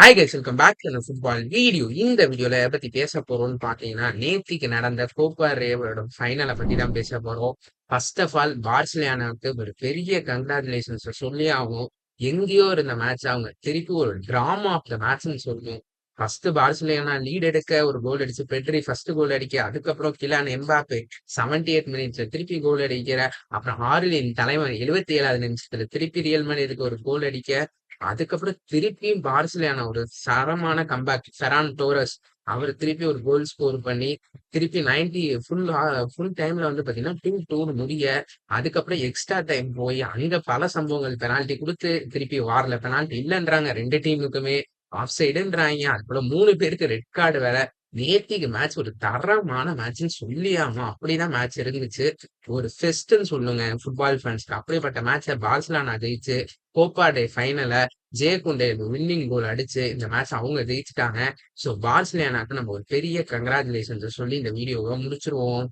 Hi guys, welcome back to football video. இந்த வீடியோல எதை பத்தி பேச போறோம்னு பாத்தீங்கன்னா, நேத்திக்கு நடந்த கோப்பா ரேவோட ஃபைனலை பத்தி தான் பேச போறோம். ஃபர்ஸ்ட் ஆஃப் ஆல் பார்சிலோனாவுக்கு ஒரு பெரிய கங்க்ராச்சுலேஷன்ஸ் சொல்லி ஆகும். எங்கேயோ இருந்த மேட்ச் அவங்க திருப்பி ஒரு டிராமா ஆஃப் த மேட்ச்னு சொல்லணும். ஃபர்ஸ்ட் பார்சிலோனா லீட் எடுக்க ஒரு கோல் அடிச்சு பெட்ரி ஃபர்ஸ்ட் கோல் அடிக்க, அதுக்கப்புறம் கிலான் எம்பாப்பே 78 மினிட்ஸ்ல திருப்பி கோல் அடிக்கிற, அப்புறம் ஹார்லின் தலைவன் 77வது நிமிஷத்துல திருப்பி ரியல் மேட்ரிட்க்கு ஒரு கோல் அடிக்க, அதுக்கப்புறம் திருப்பியும் பார்சிலோனா ஒரு சரமான கம்பேக். ஃபெரான் டோரஸ் அவர் திருப்பி ஒரு கோல் ஸ்கோர் பண்ணி திருப்பி 90 ஃபுல் டைம்ல வந்து பாத்தீங்கன்னா 2-2 முடிய, அதுக்கப்புறம் எக்ஸ்ட்ரா டைம் போய் அங்க பல சம்பவங்கள் பெனால்டி கொடுத்து திருப்பி வாரல. பெனால்டி இல்லைன்றாங்க ரெண்டு டீமுக்குமே, ஆஃப் சைடுன்றாங்க. அதுக்குள்ள 3 பேருக்கு ரெட் கார்டு வேற. நேத்திக்கு மேட்ச் ஒரு தரமான மேட்ச்னு சொல்லியாமா, அப்படிதான் மேட்ச் இருந்துச்சு. ஒரு ஃபெஸ்ட்ன்னு சொல்லுங்க ஃபுட்பால் ஃபேன்ஸ்க்கு. அப்படிப்பட்ட மேட்சை பார்சிலோனா ஜெயிச்சு கோப்பா டே ஃபைனல ஜே குண்டே வின்னிங் கோல் அடிச்சு இந்த மேட்ச் அவங்க ஜெயிச்சுட்டாங்க. ஸோ பார்சிலோனாக்கு நம்ம ஒரு பெரிய கங்க்ராச்சுலேஷன்ஸ் சொல்லி இந்த வீடியோவை முடிச்சிருவோம்.